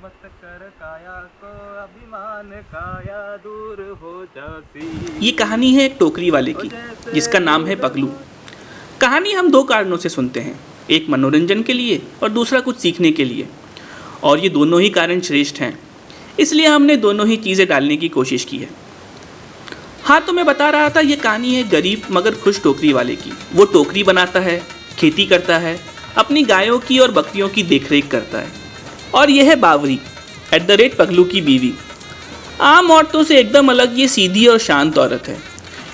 मत कर काया को अभिमान काया दूर हो जाती। ये कहानी है एक टोकरी वाले की जिसका नाम है पगलू। कहानी हम दो कारणों से सुनते हैं, एक मनोरंजन के लिए और दूसरा कुछ सीखने के लिए। और ये दोनों ही कारण श्रेष्ठ हैं, इसलिए हमने दोनों ही चीज़ें डालने की कोशिश की है। हाँ, तो मैं बता रहा था, ये कहानी है गरीब मगर खुश टोकरी वाले की। वो टोकरी बनाता है, खेती करता है, अपनी गायों की और बकरियों की देखरेख करता है। और यह है बावरी @पगलू की बीवी। आम औरतों से एकदम अलग ये सीधी और शांत औरत है।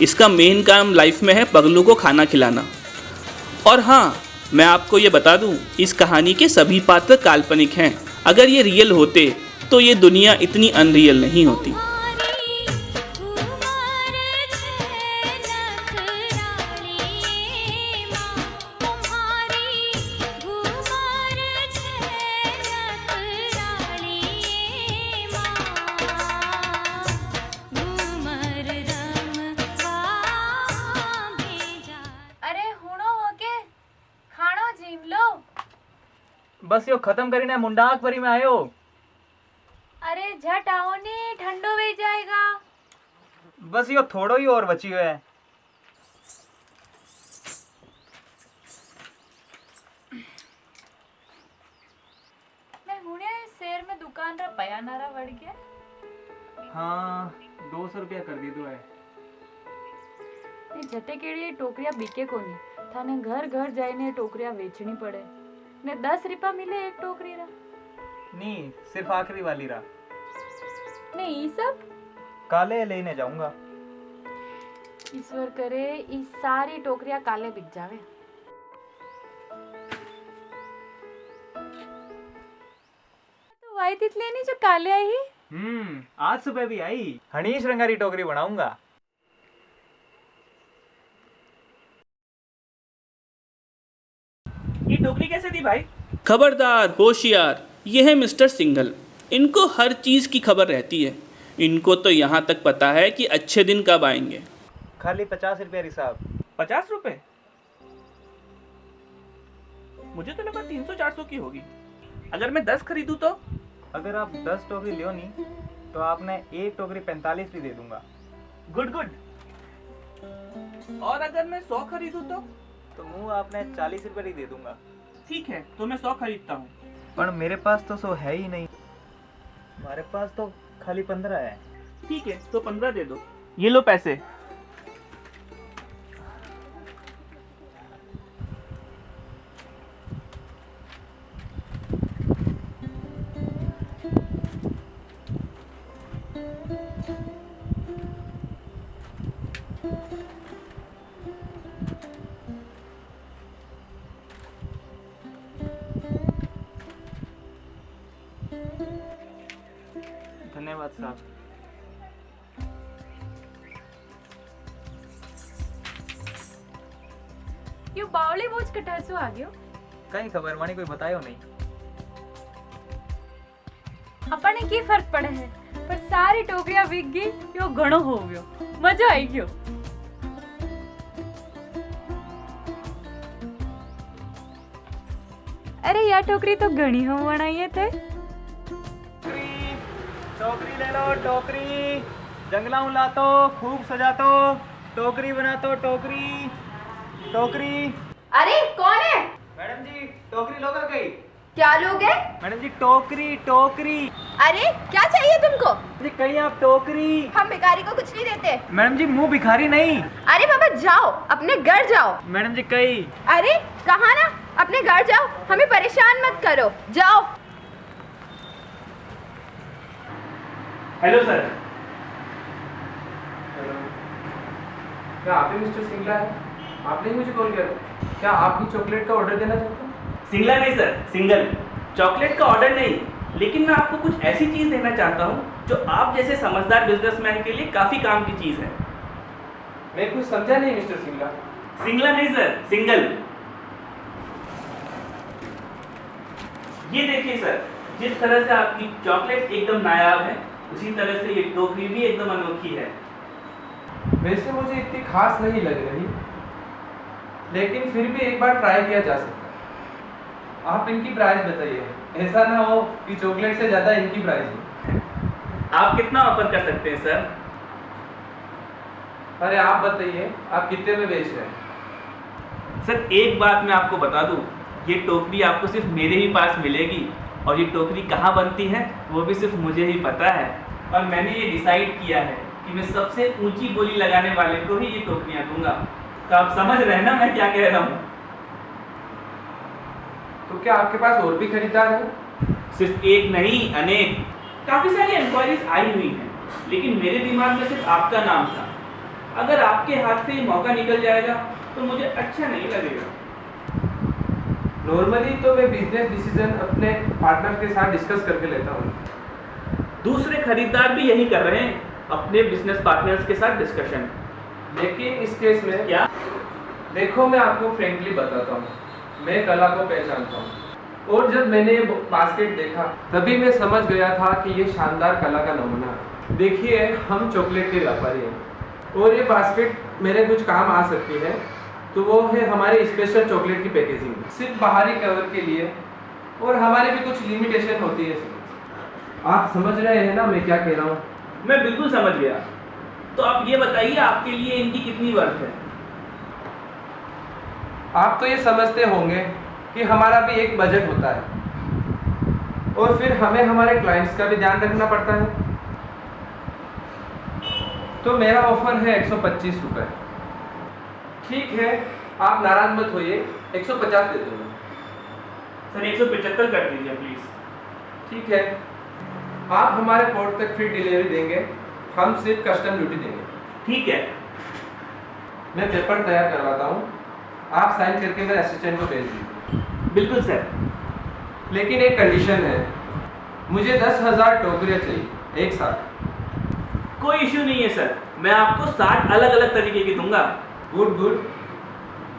इसका मेन काम लाइफ में है पगलू को खाना खिलाना। और हाँ, मैं आपको ये बता दूँ, इस कहानी के सभी पात्र काल्पनिक हैं। अगर ये रियल होते तो ये दुनिया इतनी अनरियल नहीं होती। बस यो खत्म करीने मुंडाक परी में आयो। अरे झट आओ ने, ठंडो वे जाएगा। बस यो थोड़ो ही और बची है। मैं हुणे शहर में दुकान रा पया नारा वड़ गया। हाँ, 200 रुपया कर दी तो है। ये झटे केड़ी टोकरिया बिके कोनी, थाने घर घर जाइने टोकरिया बेचनी पड़े ने 10 रुपया मिले एक टोकरी रा। नहीं, सिर्फ आखिरी वाली रहा। नहीं, ये सब काले लेने जाऊंगा। ईश्वर करे इस सारी टोकरिया काले बिक जावे। तो वाई तित लेनी जो काले आई। आज सुबह भी आई। हनीश रंगारी टोकरी बनाऊंगा। ये टोकरी कैसे दी भाई? खबरदार, होशियार, ये है मिस्टर सिंघल। इनको हर चीज़ की खबर रहती है। इनको तो यहाँ तक पता है कि अच्छे दिन कब आएंगे। खाली 50 रुपया हिसाब। 50 रुपए? मुझे तो लगा 300-400 की होगी। अगर मैं 10 खरीदूं तो? अगर आप 10 टोकरी लियो नहीं तो आपने एक टोकरी 45 भी दे दूंगा। Good good. और अगर मैं 100 खरीदूं तो मुँह आपने 40 रुपये ही दे दूंगा। ठीक है, तो मैं 100 खरीदता हूँ। पर मेरे पास तो 100 है ही नहीं। हमारे पास तो खाली 15 है। ठीक है, तो 15 दे दो। ये लो पैसे। धन्यवाद साहब। यो बावली बोझ कटासो आ गयो। कहीं खबर मानी कोई बतायो नहीं। अपने की फर्क पड़े है, पर सारी टोकरिया बिक गई, यो घणो हो गयो, मजा आई गयो। अरे या टोकरी तो घणी हो बनाई थे। टोकरी ले लो, टोकरी जंगलाऊ लातो, खूब सजातो, टोकरी बनातो, टोकरी टोकरी। अरे कौन है? मैडम जी, टोकरी लोगे गई? क्या लोग है? मैडम जी, टोकरी टोकरी। अरे क्या चाहिए तुमको? जी कहीं आप टोकरी। हम भिखारी को कुछ नहीं देते। मैडम जी, मुंह भिखारी नहीं। अरे बाबा जाओ, अपने घर जाओ। मैडम जी कहीं। अरे कहा ना, अपने घर जाओ, हमें परेशान मत करो, जाओ। Hello sir. हेलो, क्या आप ही मिस्टर सिंगला है? आपने ही मुझे कॉल किया था। क्या आप भी चॉकलेट का ऑर्डर देना चाहते हैं? सिंगला नहीं सर, सिंगल। चॉकलेट का ऑर्डर नहीं, लेकिन मैं आपको कुछ ऐसी चीज़ देना चाहता हूँ जो आप जैसे समझदार बिजनेसमैन के लिए काफ़ी काम की चीज़ है। मैं कुछ समझा नहीं मिस्टर सिंगला। सिंगला नहीं सर, सिंगल। ये देखिए सर, जिस तरह से आपकी चॉकलेट एकदम नायाब है, उसी तरह से ये टोकरी भी एकदम अनोखी है। वैसे मुझे इतनी खास नहीं लग रही, लेकिन फिर भी एक बार ट्राई किया जा सकता है। आप इनकी प्राइस बताइए, ऐसा ना हो कि चॉकलेट से ज़्यादा इनकी प्राइस हो। आप कितना ऑफर कर सकते हैं सर? अरे आप बताइए, आप कितने में बेच रहे हैं? सर एक बात मैं आपको बता दूं, ये टोकरी आपको सिर्फ मेरे ही पास मिलेगी और ये टोकरी कहाँ बनती है वो भी सिर्फ मुझे ही पता है। और मैंने ये डिसाइड किया है कि मैं सबसे ऊंची बोली लगाने वाले को ही ये टोकरियाँ दूंगा। तो आप समझ रहे हैं ना मैं क्या कह रहा हूँ? तो क्या आपके पास और भी खरीदार हैं? सिर्फ एक नहीं, अनेक, काफ़ी सारी इंक्वायरीज आई हुई हैं, लेकिन मेरे दिमाग में सिर्फ आपका नाम था। अगर आपके हाथ से ये मौका निकल जाएगा तो मुझे अच्छा नहीं लगेगा। नॉर्मली तो मैं बिजनेस डिसीजन अपने पार्टनर के साथ डिस्कस करके लेता हूँ। दूसरे खरीदार भी यही कर रहे हैं, अपने बिजनेस पार्टनर्स के साथ डिस्कशन। लेकिन इस केस में क्या? देखो मैं आपको फ्रेंकली बताता हूँ, मैं कला को पहचानता हूँ और जब मैंने ये बास्केट देखा तभी मैं समझ गया था कि ये शानदार कला का नमूना है। देखिए हम चॉकलेट के व्यापारी हैं और ये बास्केट मेरे कुछ काम आ सकती है, तो वो है हमारे स्पेशल चॉकलेट की पैकेजिंग, सिर्फ बाहरी कवर के लिए, और हमारे भी कुछ लिमिटेशन होती है। आप समझ रहे हैं ना मैं क्या कह रहा हूँ? मैं बिल्कुल समझ गया। तो आप ये बताइए आपके लिए इनकी कितनी वर्थ है? आप तो ये समझते होंगे कि हमारा भी एक बजट होता है और फिर हमें हमारे क्लाइंट्स का भी ध्यान रखना पड़ता है। तो मेरा ऑफर है 125 रुपये। ठीक है, आप नाराज मत होइए, 150 दे दूँगा। सर 175 कर दीजिए प्लीज़। ठीक है, आप हमारे पोर्ट तक फ्री डिलीवरी देंगे, हम सिर्फ कस्टम ड्यूटी देंगे। ठीक है। मैं पेपर तैयार करवाता हूँ, आप साइन करके मेरे असिस्टेंट को भेज दीजिए। बिल्कुल सर। लेकिन एक कंडीशन है, मुझे 10,000 टोकरियाँ चाहिए एक साथ। कोई इश्यू नहीं है सर, मैं आपको 60 अलग अलग तरीके की दूंगा। गुड गुड,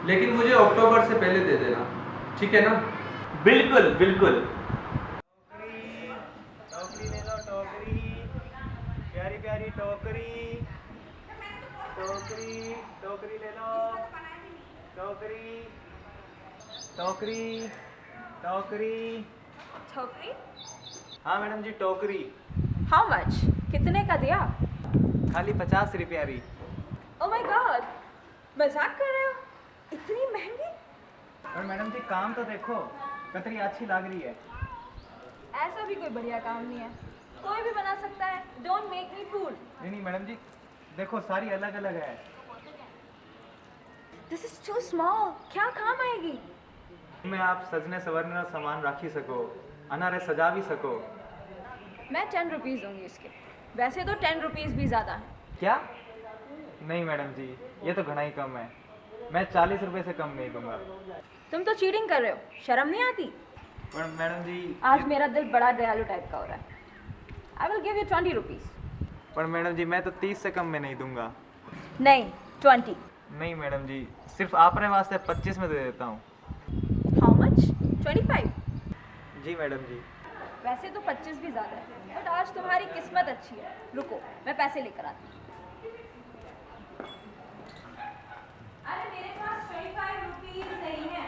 लेकिन मुझे अक्टूबर से पहले दे देना, ठीक है ना? बिल्कुल बिल्कुल। टोकरी ले लो, टोकरी, प्यारी प्यारी टोकरी, टोकरी टोकरी ले लो, टोकरी टोकरी टोकरी। टोकरी? हाँ मैडम जी टोकरी, हाउ मच? कितने का दिया? खाली 50 रुपया रही। ओह माय गॉड, मजाक कर रहे हो? इतनी महंगी? और मैडम जी काम तो देखो, कतरी अच्छी लग रही है। ऐसा भी कोई बढ़िया काम नहीं है, कोई भी बना सकता है। डोंट मेक मी फूल। नहीं नहीं मैडम जी, देखो सारी अलग अलग है। दिस इज टू स्मॉल, क्या काम आएगी? में आप सजने संवरने और सामान रख ही सको, अनारे सजा भी सको। मैं 10 रुपीज़ दूंगी इसके। वैसे तो 10 रुपीज़ भी ज़्यादा है। क्या? नहीं मैडम जी, ये तो घना ही कम है, मैं 40 रुपए से कम नहीं दूंगा। तुम तो चीटिंग कर रहे हो, शर्म नहीं आती? पर मैडम जी आज मेरा दिल बड़ा दयालु टाइप का हो रहा है। I will give you 20 rupees. पर मैडम जी मैं तो 30 से कम में नहीं दूंगा। नहीं, 20। नहीं मैडम जी, सिर्फ आपने वास्ते 25 में दे देता हूँ। How much? 25? जी मैडम जी। वैसे तो 25 भी ज़्यादा है, बट आज तुम्हारी किस्मत अच्छी है। रुको, मैं पैसे लेकर आती हूँ। अरे मेरे पास 25 रुपीज़ नहीं है,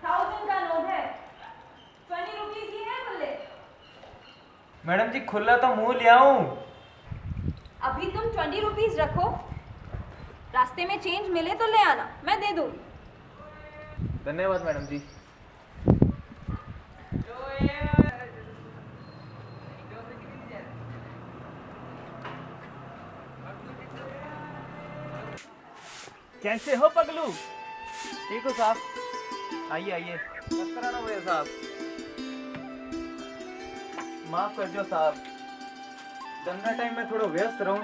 1000 का नोट है। 20 रुपीज़ ही है खुले। मैडम जी खुला तो मुंह ले आऊं। अभी तुम 20 रुपीज़ रखो, रास्ते में चेंज मिले तो ले आना, मैं दे दूँगी। धन्यवाद मैडम जी। कैसे हो पगलू? ठीक हो साहब? आइए आइए, मत कराना भैया साहब। माफ कर दो साहब, धंधा टाइम में थोड़ा व्यस्त रहूं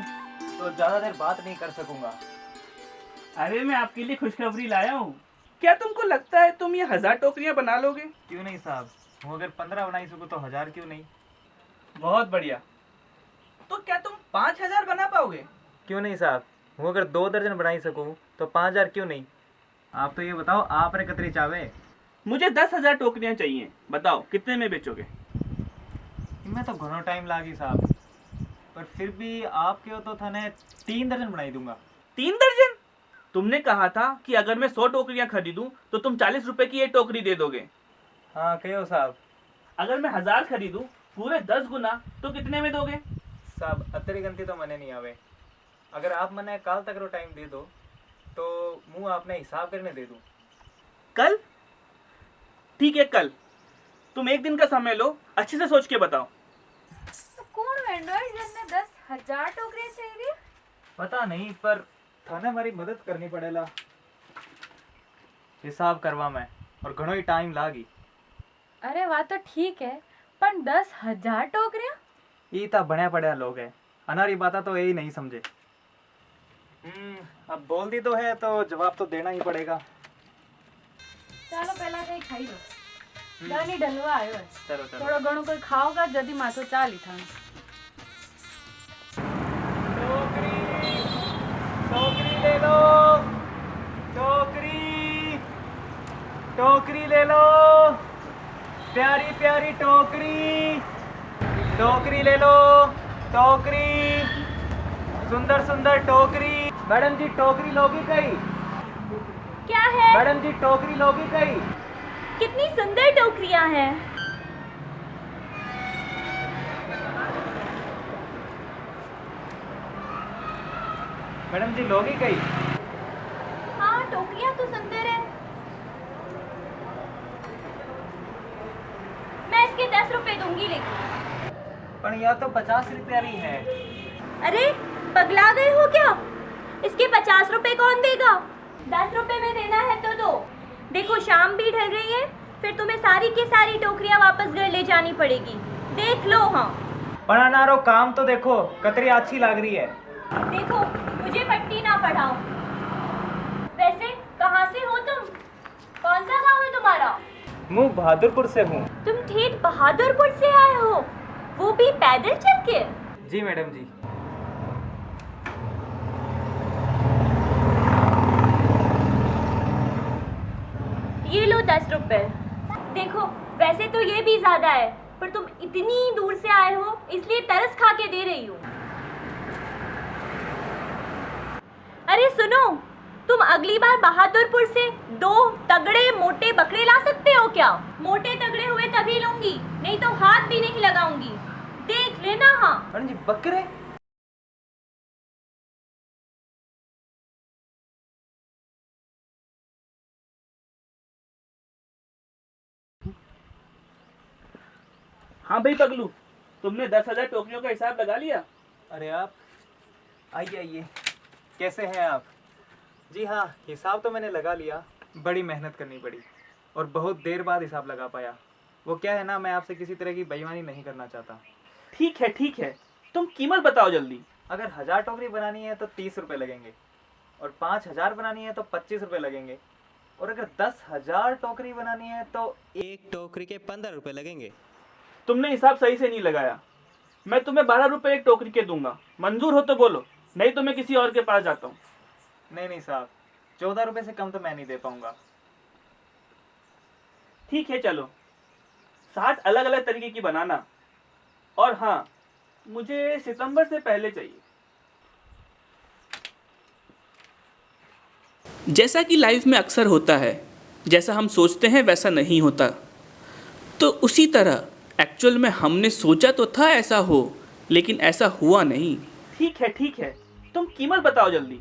तो ज्यादा देर बात नहीं कर सकूंगा। अरे मैं आपके लिए खुशखबरी लाया हूँ। क्या तुमको लगता है तुम ये 1000 टोकरियाँ बना लोगे? क्यों नहीं साहब, हूँ अगर 15 बनाई सकूँ तो 1000 क्यों नहीं? बहुत बढ़िया। तो क्या तुम 5000 बना पाओगे? क्यों नहीं साहब, हूँ अगर 2 दर्जन बनाई सकूँ तो 5000 क्यों नहीं? आप तो ये बताओ, आपने कतरी चावे? मुझे 10,000 टोकरियाँ चाहिए, बताओ कितने में बेचोगे? मैं तो घणो टाइम लागी साहब, पर फिर भी आपके हो तो थाने 3 दर्जन बनाई दूंगा। 3 दर्जन? तुमने कहा था कि अगर मैं 100 टोकरियां खरीदूं तो तुम 40 रुपए की एक टोकरी दे दोगे। हाँ कहो साहब। अगर मैं 1000 खरीदूं पूरे 10 गुना तो कितने में दोगे? साहब अतरी गंती तो मने नहीं आवे। अगर आप मने काल तक रो टाइम दे दो तो मुँह आपने हिसाब करने दे दूँ। कल? ठीक है कल। तुम एक दिन का समय लो, अच्छे से सोच के बताओ। तो कौन वेंडो है जिसने 10,000 टोकरियां चाहिए? पता नहीं पर थाने हमारी मदद करनी पड़ेला। हिसाब करवा मैं और घणो ही टाइम लागी। अरे वाह तो ठीक है, पर 10,000 टोकरियां? ये ता बढ़िया बढ़िया लोग है, अनारी बात तो यही नहीं समझे। अब बोल दी तो है तो जवाब तो देना ही पड़ेगा। ચાલો પહેલા કઈ ખાઈ લો, દાની ઢલવા આવ્યો છે. चलो चलो। થોડો ઘણું કોઈ ખાઓગા જદી માથું ચાલી થાનું. टोकरी टोकरी ले लो, टोकरी टोकरी ले लो, प्यारी प्यारी टोकरी, टोकरी ले लो, टोकरी सुंदर सुंदर टोकरी। मैडम जी टोकरी लोगी कई? क्या है? मैडम जी टोकरी लोगी कई? कितनी सुंदर टोकरियां हैं। मैडम जी लोगी कई? हाँ टोकरियां तो सुंदर है। मैं इसके 10 रुपए दूंगी लेकिन। पर यह तो 50 रुपया ही है। अरे पगला गए हो क्या? इसके 50 रुपए कौन देगा? 10 रुपए में देना है तो दो। देखो शाम भी ढल रही है, फिर तुम्हें सारी की सारी टोकरियां वापस घर ले जानी पड़ेगी। देख लो। हाँ बनानारो काम तो देखो, कतरी अच्छी लग रही है। देखो मुझे पट्टी ना पढ़ाओ। वैसे कहाँ से हो तुम? कौन सा गाँव है तुम्हारा? मैं बहादुरपुर से हूँ। तुम ठेठ बहादुरपुर से आए हो, वो भी पैदल चल के? जी मैडम जी। ये लो 10 रुपए। देखो वैसे तो ये भी ज्यादा है, पर तुम इतनी दूर से आए हो इसलिए तरस खा के दे रही हूँ। अरे सुनो, तुम अगली बार बहादुरपुर से 2 तगड़े मोटे बकरे ला सकते हो क्या? मोटे तगड़े हुए तभी लूंगी, नहीं तो हाथ भी नहीं लगाऊंगी। देख लेना। हाँ मैडम जी बकरे? हाँ भाई पगलू, तुमने 10,000 टोकरियों का हिसाब लगा लिया? अरे आप आइए आइए, कैसे हैं आप? जी हाँ हिसाब तो मैंने लगा लिया, बड़ी मेहनत करनी पड़ी और बहुत देर बाद हिसाब लगा पाया। वो क्या है ना, मैं आपसे किसी तरह की बेईमानी नहीं करना चाहता। ठीक है, तुम कीमत बताओ जल्दी। अगर 1000 टोकरी बनानी है तो 30 रुपये लगेंगे, और 5000 बनानी है तो 25 रुपये लगेंगे, और अगर 10,000 टोकरी बनानी है तो एक टोकरी के 15 रुपये लगेंगे। तुमने हिसाब सही से नहीं लगाया। मैं तुम्हें 12 रुपए एक टोकरी के दूंगा, मंजूर हो तो बोलो, नहीं तो मैं किसी और के पास जाता हूँ। नहीं साहब, 14 रुपये से कम तो मैं नहीं दे पाऊंगा। ठीक है चलो, 60 अलग अलग तरीके की बनाना, और हाँ मुझे सितंबर से पहले चाहिए। जैसा कि लाइफ में अक्सर होता है, जैसा हम सोचते हैं वैसा नहीं होता, तो उसी तरह एक्चुअल में हमने सोचा तो था ऐसा हो, लेकिन ऐसा हुआ नहीं। ठीक है, तुम कीमत बताओ जल्दी।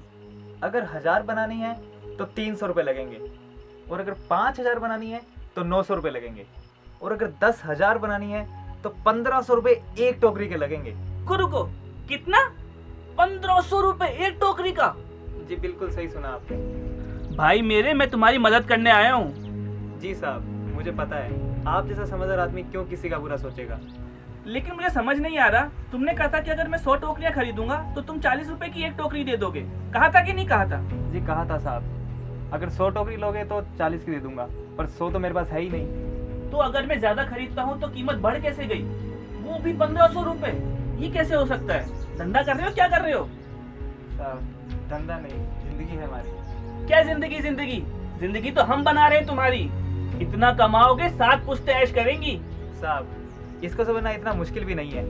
अगर 1000 बनानी है तो 300 रुपये लगेंगे, और अगर 5000 बनानी है तो 900 रुपये लगेंगे, और अगर 10,000 बनानी है तो 1500 रुपये एक टोकरी के लगेंगे। रुको, कितना? 1500 रुपए एक टोकरी का? जी बिल्कुल सही सुना आपने। भाई मेरे, मैं तुम्हारी मदद करने आया हूँ। जी साहब मुझे पता है, आप जैसा समझदार आदमी क्यों किसी का बुरा सोचेगा। लेकिन मुझे समझ नहीं आ रहा, तुमने कहा था कि अगर मैं 100 टोकरियां खरीदूंगा तो तुम 40 रुपए की एक टोकरी दे दोगे, कहा था कि नहीं कहा था? जी कहा था साहब, अगर 100 टोकरी लोगे तो 40 की दे दूंगा, पर 100 तो मेरे पास है ही नहीं। तो अगर मैं ज्यादा खरीदता हूँ तो कीमत बढ़ कैसे गई, वो भी 1500 रुपए? ये कैसे हो सकता है? धंधा कर रहे हो, क्या कर रहे हो? साहब धंधा नहीं, जिंदगी है हमारी। क्या जिंदगी तो हम बना रहे हैं तुम्हारी। इतना कमाओगे 7 पुश्तें ऐश करेंगी। साहब इसको समझना इतना मुश्किल भी नहीं है।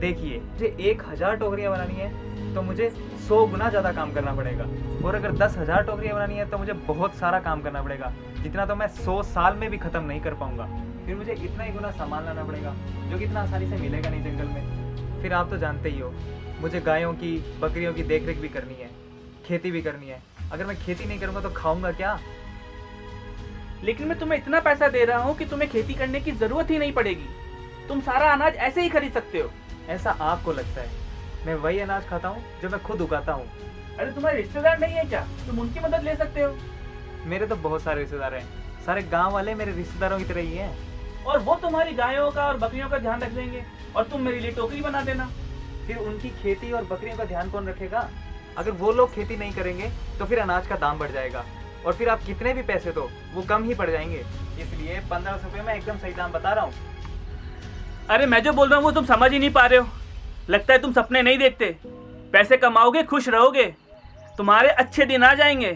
देखिए मुझे 1000 टोकरियां बनानी है तो मुझे 100 गुना ज़्यादा काम करना पड़ेगा। और अगर 10,000 टोकरियाँ बनानी है तो मुझे बहुत सारा काम करना पड़ेगा, जितना तो मैं 100 साल में भी ख़त्म नहीं कर पाऊँगा। फिर मुझे इतना ही गुना सामान लाना पड़ेगा, जो कि इतना आसानी से मिलेगा नहीं जंगल में। फिर आप तो जानते ही हो, मुझे गायों की, बकरियों की देख रेख भी करनी है, खेती भी करनी है। अगर मैं खेती नहीं करूँगा तो खाऊंगा क्या? लेकिन मैं तुम्हें इतना पैसा दे रहा हूँ कि तुम्हें खेती करने की जरूरत ही नहीं पड़ेगी। तुम सारा अनाज ऐसे ही खरीद सकते हो। ऐसा आपको लगता है? मैं वही अनाज खाता हूँ जो मैं खुद उगाता हूँ। अरे तुम्हारे रिश्तेदार नहीं है क्या? तुम उनकी मदद ले सकते हो। मेरे तो बहुत सारे रिश्तेदार हैं, सारे गांव वाले मेरे रिश्तेदारों की तरह ही हैं। और वो तुम्हारी गायों का और बकरियों का ध्यान रख लेंगे और तुम मेरे लिए टोकरी बना देना। फिर उनकी खेती और बकरियों का ध्यान कौन रखेगा? अगर वो लोग खेती नहीं करेंगे तो फिर अनाज का दाम बढ़ जाएगा, और फिर आप कितने भी पैसे दो वो कम ही पड़ जाएंगे। इसलिए 1500 रुपये में एकदम सही दाम बता रहा हूँ। अरे मैं जो बोल रहा हूँ वो तुम समझ ही नहीं पा रहे हो। लगता है तुम सपने नहीं देखते। पैसे कमाओगे, खुश रहोगे, तुम्हारे अच्छे दिन आ जाएंगे।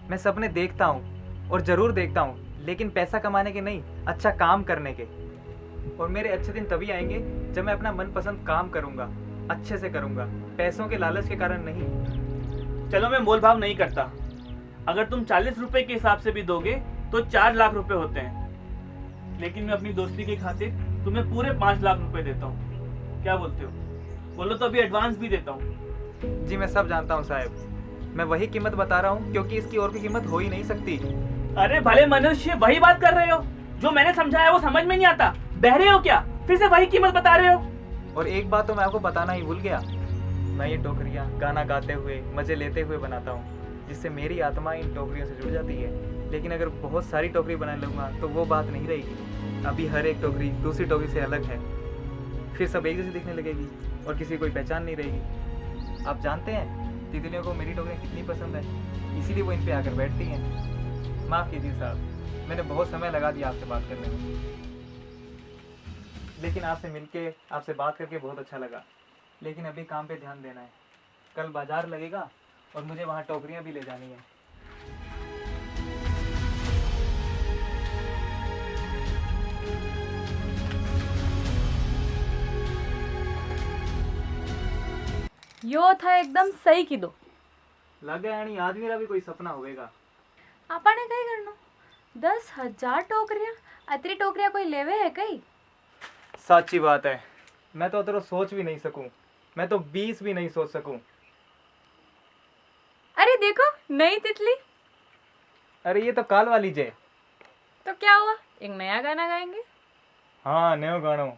मैं सपने देखता हूँ और ज़रूर देखता हूँ, लेकिन पैसा कमाने के नहीं, अच्छा काम करने के। और मेरे अच्छे दिन तभी आएंगे जब मैं अपना मनपसंद काम करूँगा, अच्छे से करूँगा, पैसों के लालच के कारण नहीं। चलो मैं मोल भाव नहीं करता। अगर तुम 40 रुपए के हिसाब से भी दोगे तो 4 लाख रुपए होते हैं। लेकिन मैं अपनी दोस्ती की खातिर तुम्हें पूरे 5 लाख रुपए देता हूँ। क्या बोलते हो? बोलो तो अभी एडवांस भी देता हूँ। जी मैं सब जानता हूँ साहब, मैं वही कीमत बता रहा हूँ क्योंकि इसकी और कोई कीमत हो ही नहीं सकती। अरे भले मनुष्य, वही बात कर रहे हो जो मैंने समझाया वो समझ में नहीं आता। बहरे हो क्या? फिर से वही कीमत बता रहे हो। और एक बात तो मैं आपको बताना ही भूल गया, मैं ये टोकरियाँ गाना गाते हुए, मजे लेते हुए बनाता हूँ, जिससे मेरी आत्मा इन टोकरियों से जुड़ जाती है। लेकिन अगर बहुत सारी टोकरी बना लूँगा तो वो बात नहीं रहेगी। अभी हर एक टोकरी दूसरी टोकरी से अलग है, फिर सब एक जैसी दिखने लगेगी और किसी कोई पहचान नहीं रहेगी। आप जानते हैं तितलियों को मेरी टोकरियाँ कितनी पसंद है, इसीलिए वो इन पे आकर बैठती हैं। माफ़ कीजिए साहब, मैंने बहुत समय लगा दिया आपसे बात करने में, लेकिन आपसे मिलके, आपसे बात करके बहुत अच्छा लगा। लेकिन अभी काम पे ध्यान देना है, कल बाजार लगेगा और मुझे वहाँ टोकरियाँ भी ले जानी है। यो था एकदम सही कीधो। लगे यानी आज मेरा भी कोई सपना होएगा। आपने कई करनो 10,000 टोकरियां, अतरी टोकरियां कोई लेवे है कई? सच्ची बात है, मैं तो तेरे सोच भी नहीं सकूं, मैं तो 20 भी नहीं सोच सकूं। अरे देखो नई तितली। अरे ये तो काल वाली जे। तो क्या हुआ, एक नया गाना गाएंगे? हाँ नयो गानो।